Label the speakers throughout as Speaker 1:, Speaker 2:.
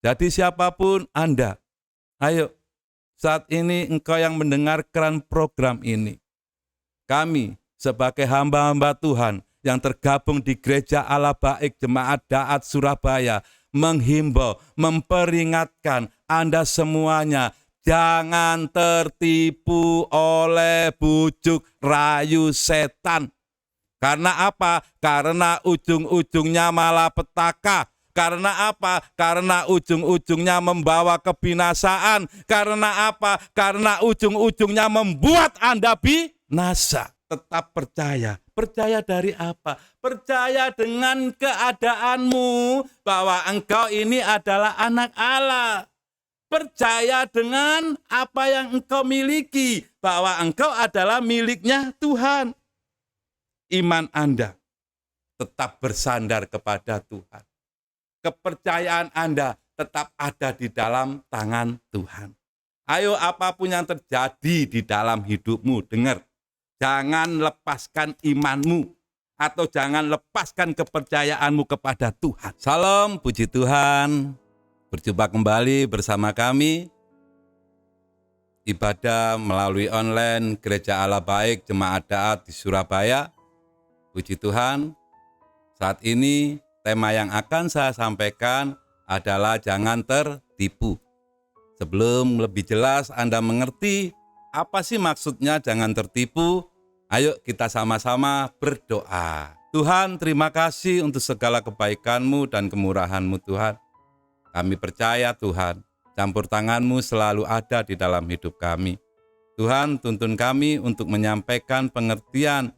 Speaker 1: Jadi siapapun Anda, ayo saat ini engkau yang mendengarkan program ini. Kami sebagai hamba-hamba Tuhan yang tergabung di Gereja Allah Baik Jemaat Daat Surabaya menghimbau, memperingatkan Anda semuanya, jangan tertipu oleh bujuk rayu setan. Karena apa? Karena ujung-ujungnya malapetaka. Karena apa? Karena ujung-ujungnya membawa kebinasaan. Karena apa? Karena ujung-ujungnya membuat Anda binasa. Tetap percaya. Percaya dari apa? Percaya dengan keadaanmu bahwa engkau ini adalah anak Allah. Percaya dengan apa yang engkau miliki, bahwa engkau adalah miliknya Tuhan. Iman Anda tetap bersandar kepada Tuhan. Kepercayaan Anda tetap ada di dalam tangan Tuhan. Ayo, apapun yang terjadi di dalam hidupmu, dengar. Jangan lepaskan imanmu atau jangan lepaskan kepercayaanmu kepada Tuhan. Salam, puji Tuhan. Berjumpa kembali bersama kami. Ibadah melalui online Gereja Allah Baik Jemaat Daat di Surabaya. Puji Tuhan. Saat ini tema yang akan saya sampaikan adalah jangan tertipu. Sebelum lebih jelas Anda mengerti apa sih maksudnya jangan tertipu, ayo kita sama-sama berdoa. Tuhan, terima kasih untuk segala kebaikan-Mu dan kemurahan-Mu Tuhan. Kami percaya Tuhan, campur tangan-Mu selalu ada di dalam hidup kami. Tuhan, tuntun kami untuk menyampaikan pengertian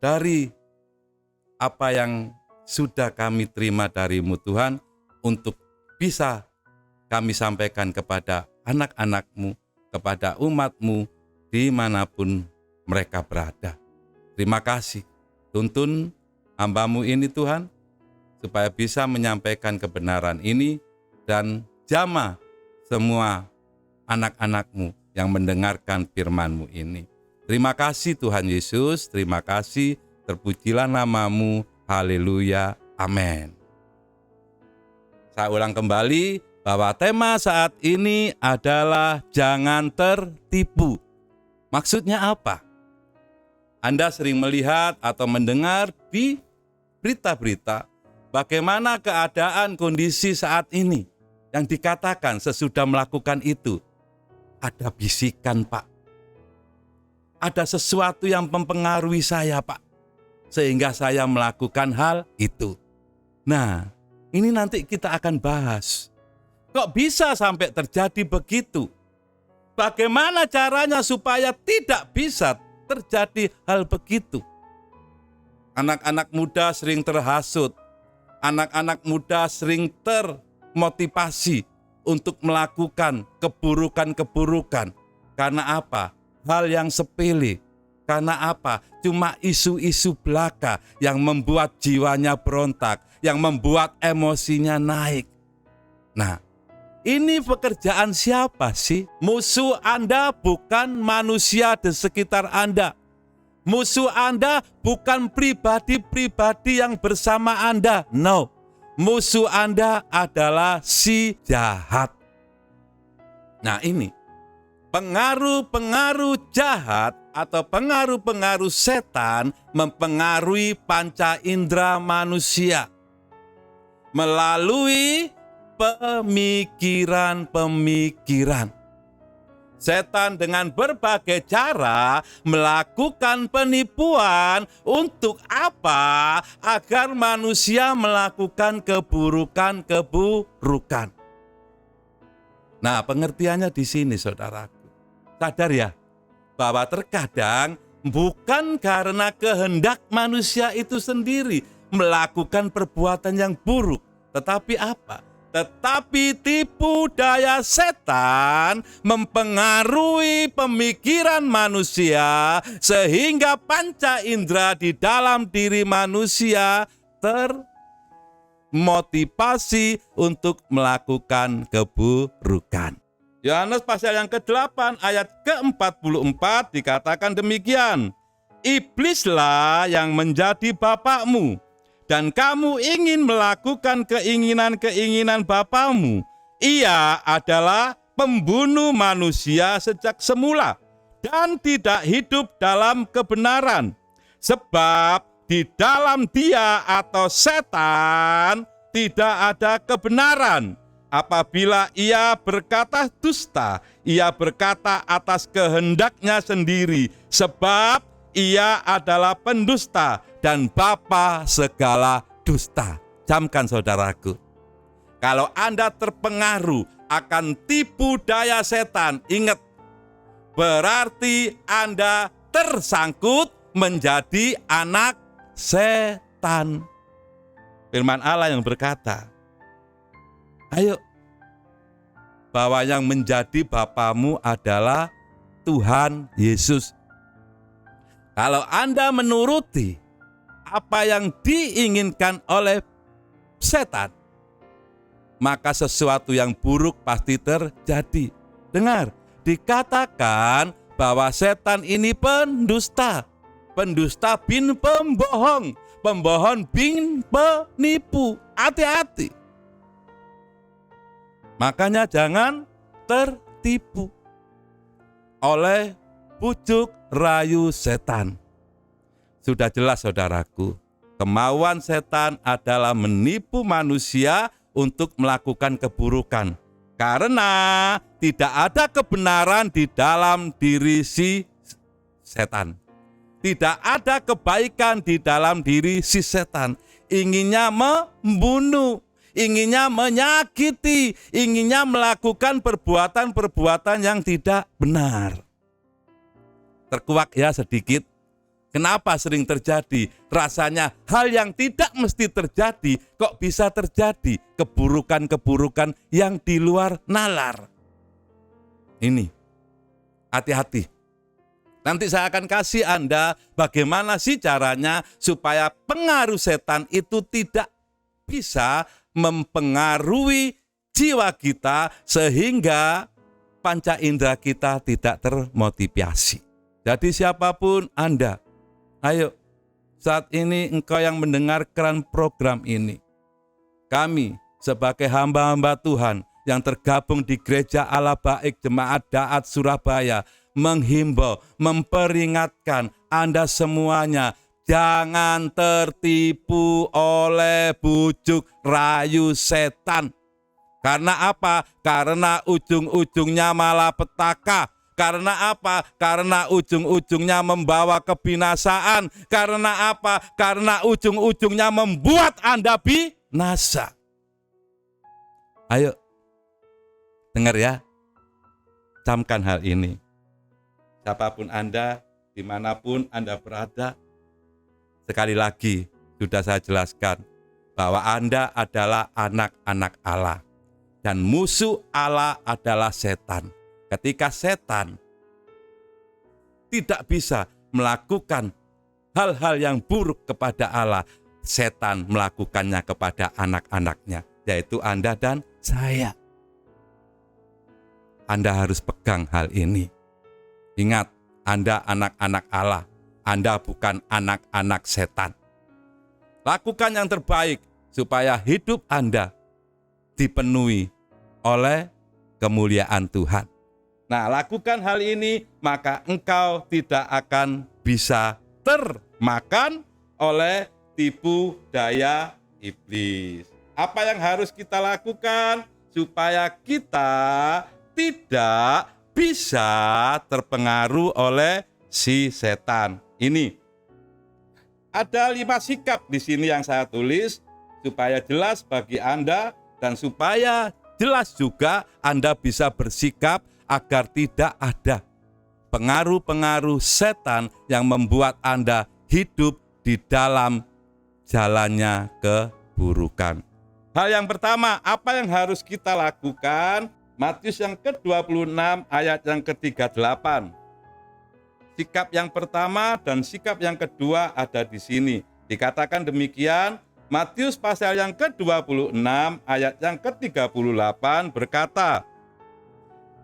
Speaker 1: dari apa yang sudah kami terima dari-Mu Tuhan, untuk bisa kami sampaikan kepada anak-anak-Mu, kepada umat-Mu, dimanapun mereka berada. Terima kasih, tuntun hamba-Mu ini Tuhan, supaya bisa menyampaikan kebenaran ini dan jamah semua anak-anak-Mu yang mendengarkan firman-Mu ini. Terima kasih Tuhan Yesus, terima kasih, terpujilah nama-Mu, haleluya, amin. Saya ulang kembali bahwa tema saat ini adalah jangan tertipu. Maksudnya apa? Anda sering melihat atau mendengar di berita-berita bagaimana keadaan kondisi saat ini yang dikatakan sesudah melakukan itu. Ada bisikan, Pak. Ada sesuatu yang mempengaruhi saya, Pak, sehingga saya melakukan hal itu. Nah, ini nanti kita akan bahas. Kok bisa sampai terjadi begitu? Bagaimana caranya supaya tidak bisa terjadi hal begitu? Anak-anak muda sering terhasut. Anak-anak muda sering termotivasi untuk melakukan keburukan-keburukan. Karena apa? Hal yang sepele. Karena apa? Cuma isu-isu belaka yang membuat jiwanya berontak, yang membuat emosinya naik. Nah, ini pekerjaan siapa sih? Musuh Anda bukan manusia di sekitar Anda. Musuh Anda bukan pribadi-pribadi yang bersama Anda. No, musuh Anda adalah si jahat. Nah, ini pengaruh-pengaruh jahat atau pengaruh-pengaruh setan mempengaruhi panca indera manusia melalui pemikiran-pemikiran. Setan dengan berbagai cara melakukan penipuan untuk apa? Agar manusia melakukan keburukan-keburukan. Nah, pengertiannya di sini, saudaraku. Sadar ya, bahwa terkadang bukan karena kehendak manusia itu sendiri melakukan perbuatan yang buruk, tetapi apa? Tetapi tipu daya setan mempengaruhi pemikiran manusia sehingga panca indera di dalam diri manusia termotivasi untuk melakukan keburukan. Yohanes pasal yang ke-8 ayat ke-44 dikatakan demikian. Iblislah yang menjadi bapakmu dan kamu ingin melakukan keinginan-keinginan bapamu, ia adalah pembunuh manusia sejak semula dan tidak hidup dalam kebenaran. Sebab di dalam dia atau setan tidak ada kebenaran. Apabila ia berkata dusta, ia berkata atas kehendaknya sendiri, sebab ia adalah pendusta dan bapa segala dusta. Camkan saudaraku, kalau Anda terpengaruh akan tipu daya setan, ingat, berarti Anda tersangkut menjadi anak setan. Firman Allah yang berkata, ayo, bahwa yang menjadi bapamu adalah Tuhan Yesus. Kalau Anda menuruti apa yang diinginkan oleh setan, maka sesuatu yang buruk pasti terjadi. Dengar, dikatakan bahwa setan ini pendusta. Pendusta bin pembohong, pembohong bin penipu. Hati-hati. Makanya jangan tertipu oleh bujuk rayu setan. Sudah jelas saudaraku, kemauan setan adalah menipu manusia untuk melakukan keburukan. Karena tidak ada kebenaran di dalam diri si setan. Tidak ada kebaikan di dalam diri si setan. Inginnya membunuh, inginnya menyakiti, inginnya melakukan perbuatan-perbuatan yang tidak benar. Terkuak ya sedikit. Kenapa sering terjadi? Rasanya hal yang tidak mesti terjadi, kok bisa terjadi? Keburukan-keburukan yang di luar nalar. Ini, hati-hati. Nanti saya akan kasih Anda bagaimana sih caranya supaya pengaruh setan itu tidak bisa mempengaruhi jiwa kita sehingga panca indera kita tidak termotivasi. Jadi siapapun Anda, ayo saat ini engkau yang mendengarkan program ini, kami sebagai hamba-hamba Tuhan yang tergabung di Gereja Allah Baik Jemaat Daat Surabaya menghimbau, memperingatkan Anda semuanya, jangan tertipu oleh bujuk rayu setan. Karena apa? Karena ujung-ujungnya malapetaka. Karena apa? Karena ujung-ujungnya membawa kebinasaan. Karena apa? Karena ujung-ujungnya membuat Anda binasa. Ayo, dengar ya, camkan hal ini. Siapapun Anda, dimanapun Anda berada, sekali lagi sudah saya jelaskan bahwa Anda adalah anak-anak Allah. Dan musuh Allah adalah setan. Ketika setan tidak bisa melakukan hal-hal yang buruk kepada Allah, setan melakukannya kepada anak-anaknya, yaitu Anda dan saya. Anda harus pegang hal ini. Ingat, Anda anak-anak Allah, Anda bukan anak-anak setan. Lakukan yang terbaik supaya hidup Anda dipenuhi oleh kemuliaan Tuhan. Nah, lakukan hal ini, maka engkau tidak akan bisa termakan oleh tipu daya iblis. Apa yang harus kita lakukan supaya kita tidak bisa terpengaruh oleh si setan? Ini ada 5 sikap di sini yang saya tulis supaya jelas bagi Anda dan supaya jelas juga Anda bisa bersikap agar tidak ada pengaruh-pengaruh setan yang membuat Anda hidup di dalam jalannya keburukan. Hal yang pertama, apa yang harus kita lakukan? Matius yang ke-26 ayat yang ke-38. Sikap yang pertama dan sikap yang kedua ada di sini. Dikatakan demikian, Matius pasal yang ke-26 ayat yang ke-38 berkata,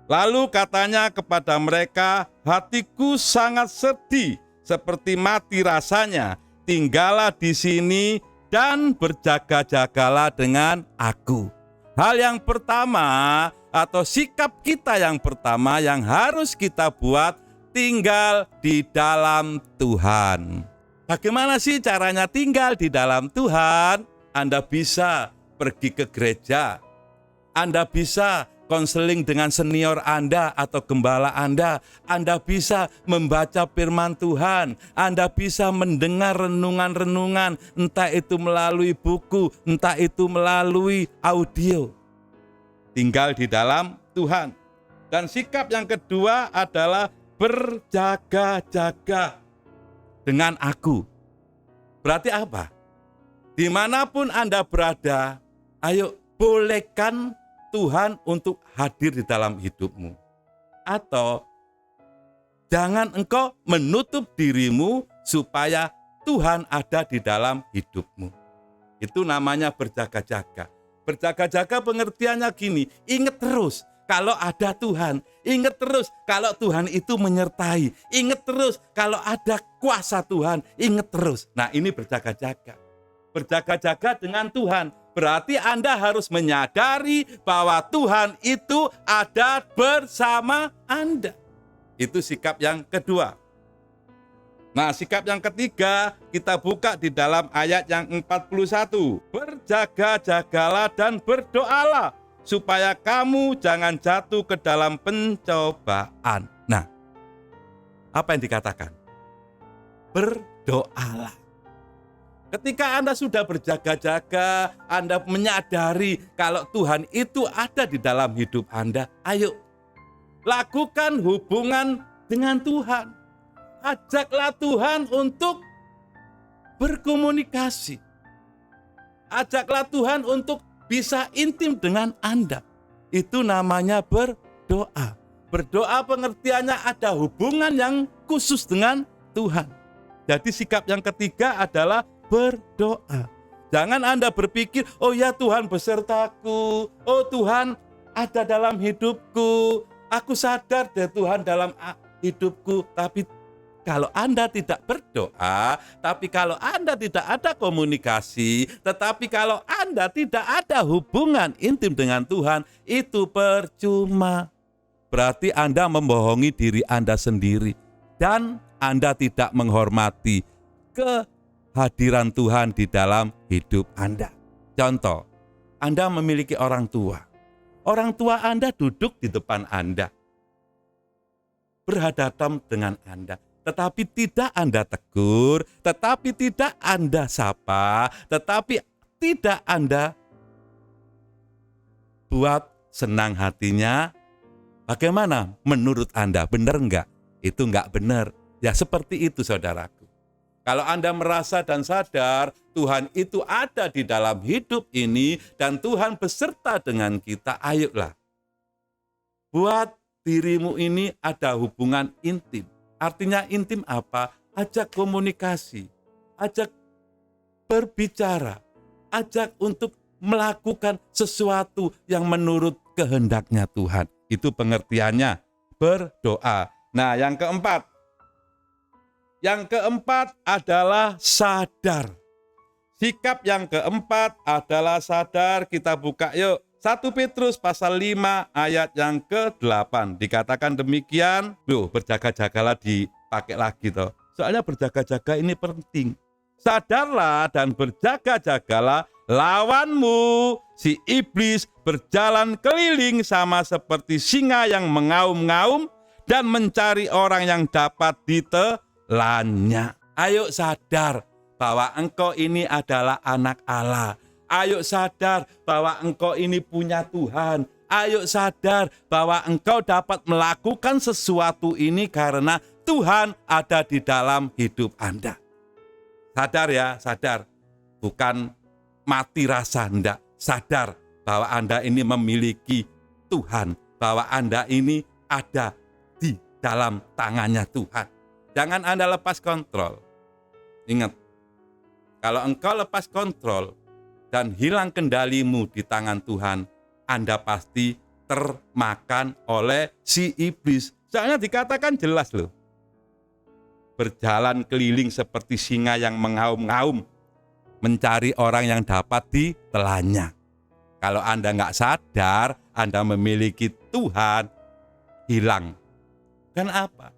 Speaker 1: lalu katanya kepada mereka, hatiku sangat sedih, seperti mati rasanya. Tinggallah di sini dan berjaga-jagalah dengan aku. Hal yang pertama atau sikap kita yang pertama yang harus kita buat, tinggal di dalam Tuhan. Bagaimana sih caranya tinggal di dalam Tuhan? Anda bisa pergi ke gereja, Anda bisa konseling dengan senior Anda atau gembala Anda bisa membaca firman Tuhan, Anda bisa mendengar renungan-renungan, entah itu melalui buku, entah itu melalui audio. Tinggal di dalam Tuhan. Dan sikap yang kedua adalah berjaga-jaga dengan aku. Berarti apa? Dimanapun Anda berada, ayo bolehkan Tuhan untuk hadir di dalam hidupmu. Atau jangan engkau menutup dirimu supaya Tuhan ada di dalam hidupmu. Itu namanya berjaga-jaga. Berjaga-jaga pengertiannya gini, ingat terus kalau ada Tuhan, ingat terus kalau Tuhan itu menyertai, ingat terus kalau ada kuasa Tuhan, ingat terus. Nah, ini berjaga-jaga. Berjaga-jaga dengan Tuhan, berarti Anda harus menyadari bahwa Tuhan itu ada bersama Anda. Itu sikap yang kedua. Nah, sikap yang ketiga kita buka di dalam ayat yang 41. Berjaga-jagalah dan berdoalah supaya kamu jangan jatuh ke dalam pencobaan. Nah, apa yang dikatakan? Berdoalah. Ketika Anda sudah berjaga-jaga, Anda menyadari kalau Tuhan itu ada di dalam hidup Anda, ayo lakukan hubungan dengan Tuhan. Ajaklah Tuhan untuk berkomunikasi. Ajaklah Tuhan untuk bisa intim dengan Anda. Itu namanya berdoa. Berdoa pengertiannya ada hubungan yang khusus dengan Tuhan. Jadi sikap yang ketiga adalah berdoa. Jangan Anda berpikir, oh ya Tuhan besertaku, oh Tuhan ada dalam hidupku, aku sadar deh Tuhan dalam hidupku. Tapi kalau Anda tidak berdoa, tapi kalau Anda tidak ada komunikasi, tetapi kalau Anda tidak ada hubungan intim dengan Tuhan, itu percuma. Berarti Anda membohongi diri Anda sendiri dan Anda tidak menghormati kehadiran Tuhan di dalam hidup Anda. Contoh, Anda memiliki orang tua. Orang tua Anda duduk di depan Anda, berhadapan dengan Anda. Tetapi tidak Anda tegur, tetapi tidak Anda sapa, tetapi tidak Anda buat senang hatinya. Bagaimana menurut Anda? Benar enggak? Itu enggak benar. Ya seperti itu saudaraku. Kalau Anda merasa dan sadar Tuhan itu ada di dalam hidup ini dan Tuhan beserta dengan kita, ayolah. Buat dirimu ini ada hubungan intim. Artinya intim apa? Ajak komunikasi, ajak berbicara, ajak untuk melakukan sesuatu yang menurut kehendaknya Tuhan. Itu pengertiannya berdoa. Nah, yang keempat. Yang keempat adalah sadar. Sikap yang keempat adalah sadar. Kita buka yuk. 1 Petrus pasal 5 ayat yang ke-8. Dikatakan demikian. Loh, berjaga-jagalah dipakai lagi toh. Soalnya berjaga-jaga ini penting. Sadarlah dan berjaga-jagalah, lawanmu si iblis berjalan keliling sama seperti singa yang mengaum-ngaum dan mencari orang yang dapat ditelannya. Ayo sadar bahwa engkau ini adalah anak Allah. Ayo sadar bahwa engkau ini punya Tuhan. Ayo sadar bahwa engkau dapat melakukan sesuatu ini karena Tuhan ada di dalam hidup Anda. Sadar ya, sadar. Bukan mati rasa, enggak. Sadar bahwa Anda ini memiliki Tuhan. Bahwa Anda ini ada di dalam tangannya Tuhan. Jangan Anda lepas kontrol. Ingat, kalau engkau lepas kontrol dan hilang kendalimu di tangan Tuhan, Anda pasti termakan oleh si iblis. Soalnya dikatakan jelas loh. Berjalan keliling seperti singa yang mengaum-ngaum mencari orang yang dapat ditelannya. Kalau Anda nggak sadar, Anda memiliki Tuhan, hilang. Kenapa?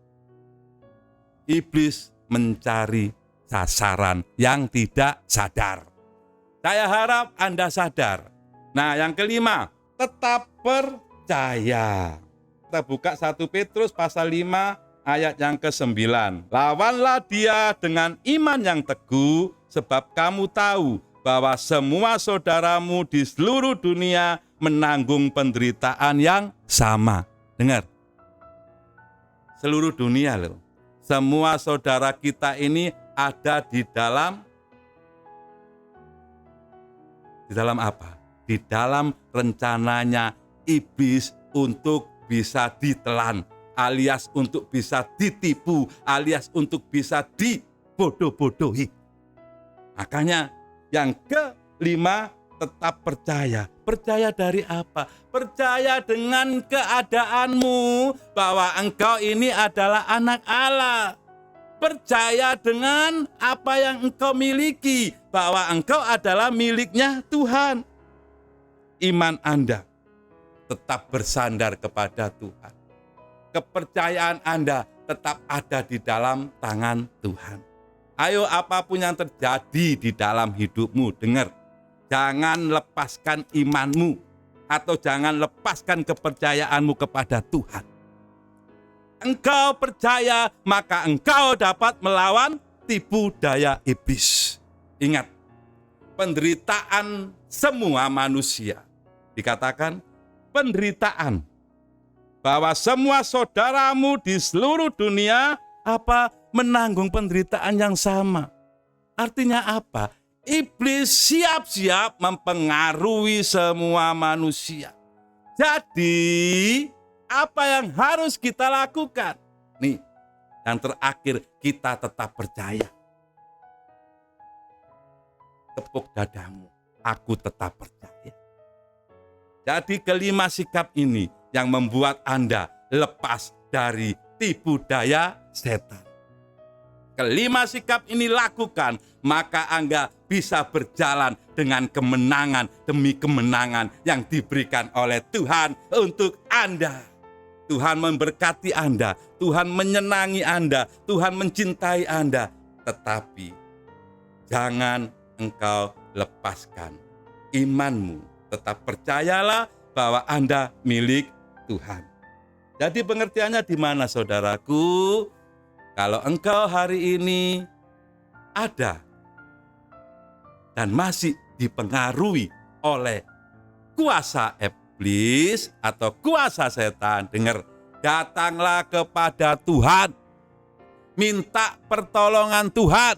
Speaker 1: Iblis mencari sasaran yang tidak sadar. Saya harap Anda sadar. Nah, yang kelima, tetap percaya. Kita buka 1 Petrus pasal 5 ayat yang ke-9. Lawanlah dia dengan iman yang teguh, sebab kamu tahu bahwa semua saudaramu di seluruh dunia menanggung penderitaan yang sama. Dengar, seluruh dunia loh. Semua saudara kita ini ada di dalam apa? Di dalam rencananya iblis untuk bisa ditelan, alias untuk bisa ditipu, alias untuk bisa dibodoh-bodohi. Makanya yang kelima, tetap percaya. Percaya dari apa? Percaya dengan keadaanmu bahwa engkau ini adalah anak Allah. Percaya dengan apa yang engkau miliki, bahwa engkau adalah miliknya Tuhan. Iman Anda tetap bersandar kepada Tuhan. Kepercayaan Anda tetap ada di dalam tangan Tuhan. Ayo, apapun yang terjadi di dalam hidupmu, dengar. Jangan lepaskan imanmu atau jangan lepaskan kepercayaanmu kepada Tuhan. Engkau percaya, maka engkau dapat melawan tipu daya iblis. Ingat, penderitaan semua manusia, dikatakan penderitaan, bahwa semua saudaramu di seluruh dunia menanggung penderitaan yang sama. Artinya apa? Iblis siap-siap mempengaruhi semua manusia. Jadi, apa yang harus kita lakukan? Nih, yang terakhir, kita tetap percaya. Tepuk dadamu, aku tetap percaya. Jadi kelima sikap ini yang membuat Anda lepas dari tipu daya setan. Kelima sikap ini lakukan, maka Anda bisa berjalan dengan kemenangan demi kemenangan yang diberikan oleh Tuhan untuk Anda. Tuhan memberkati Anda, Tuhan menyenangi Anda, Tuhan mencintai Anda. Tetapi jangan engkau lepaskan imanmu. Tetap percayalah bahwa Anda milik Tuhan. Jadi pengertiannya di mana, saudaraku? Kalau engkau hari ini ada dan masih dipengaruhi oleh kuasa iblis atau kuasa setan, dengar, datanglah kepada Tuhan. Minta pertolongan Tuhan.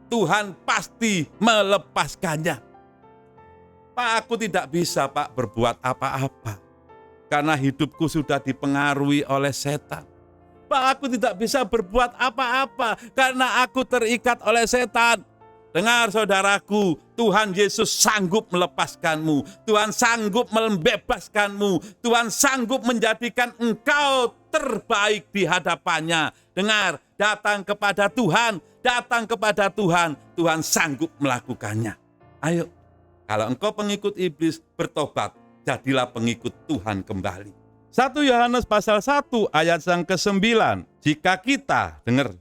Speaker 1: Tuhan pasti melepaskannya. Pak, aku tidak bisa, Pak, berbuat apa-apa. Karena hidupku sudah dipengaruhi oleh setan. Pak, aku tidak bisa berbuat apa-apa karena aku terikat oleh setan. Dengar, saudaraku, Tuhan Yesus sanggup melepaskanmu. Tuhan sanggup membebaskanmu. Tuhan sanggup menjadikan engkau terbaik di hadapannya. Dengar, datang kepada Tuhan, datang kepada Tuhan. Tuhan sanggup melakukannya. Ayo, kalau engkau pengikut iblis, bertobat, jadilah pengikut Tuhan kembali. 1 Yohanes pasal 1 ayat yang ke-9. Jika kita, dengar,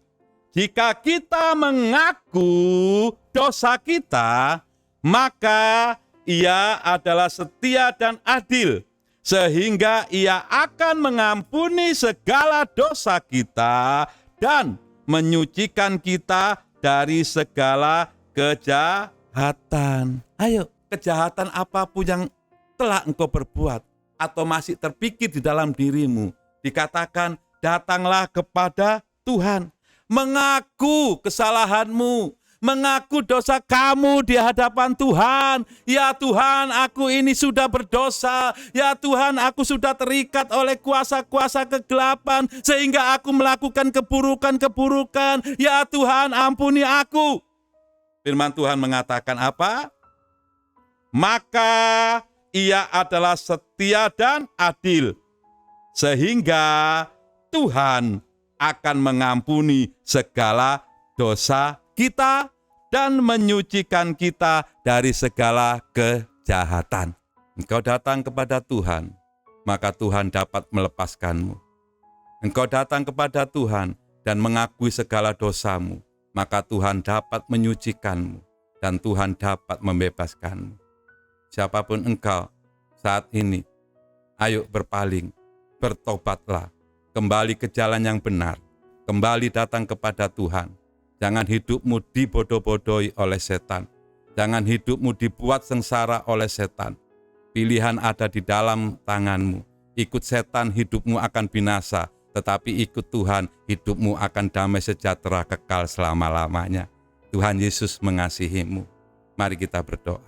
Speaker 1: jika kita mengaku dosa kita, maka Ia adalah setia dan adil, sehingga Ia akan mengampuni segala dosa kita dan menyucikan kita dari segala kejahatan. Ayo, kejahatan apapun yang telah engkau perbuat atau masih terpikir di dalam dirimu, dikatakan datanglah kepada Tuhan. Mengaku kesalahanmu, mengaku dosa kamu di hadapan Tuhan. Ya Tuhan, aku ini sudah berdosa. Ya Tuhan, aku sudah terikat oleh kuasa-kuasa kegelapan sehingga aku melakukan keburukan-keburukan. Ya Tuhan, ampuni aku. Firman Tuhan mengatakan apa? Maka Ia adalah setia dan adil, sehingga Tuhan akan mengampuni segala dosa kita dan menyucikan kita dari segala kejahatan. Engkau datang kepada Tuhan, maka Tuhan dapat melepaskanmu. Engkau datang kepada Tuhan dan mengakui segala dosamu, maka Tuhan dapat menyucikanmu dan Tuhan dapat membebaskanmu. Siapapun engkau saat ini, ayo berpaling, bertobatlah, kembali ke jalan yang benar, kembali datang kepada Tuhan. Jangan hidupmu dibodoh-bodohi oleh setan. Jangan hidupmu dibuat sengsara oleh setan. Pilihan ada di dalam tanganmu. Ikut setan, hidupmu akan binasa. Tetapi ikut Tuhan, hidupmu akan damai sejahtera kekal selama-lamanya. Tuhan Yesus mengasihimu. Mari kita berdoa.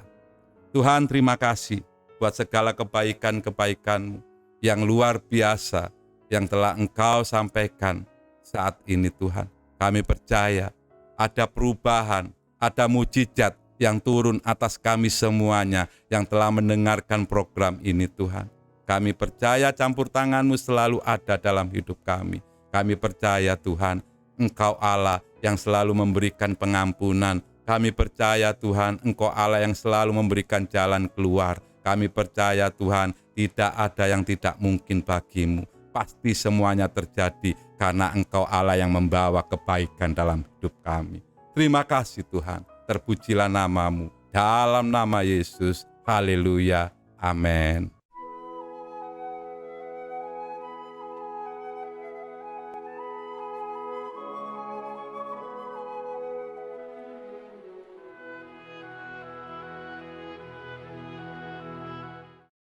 Speaker 1: Tuhan, terima kasih buat segala kebaikan-kebaikan-Mu yang luar biasa yang telah Engkau sampaikan saat ini Tuhan. Kami percaya ada perubahan, ada mujizat yang turun atas kami semuanya yang telah mendengarkan program ini Tuhan. Kami percaya campur tangan-Mu selalu ada dalam hidup kami. Kami percaya Tuhan, Engkau Allah yang selalu memberikan pengampunan. Kami percaya Tuhan, Engkau Allah yang selalu memberikan jalan keluar. Kami percaya Tuhan, tidak ada yang tidak mungkin bagi-Mu. Pasti semuanya terjadi karena Engkau Allah yang membawa kebaikan dalam hidup kami. Terima kasih Tuhan, terpujilah nama-Mu. Dalam nama Yesus, haleluya, amin.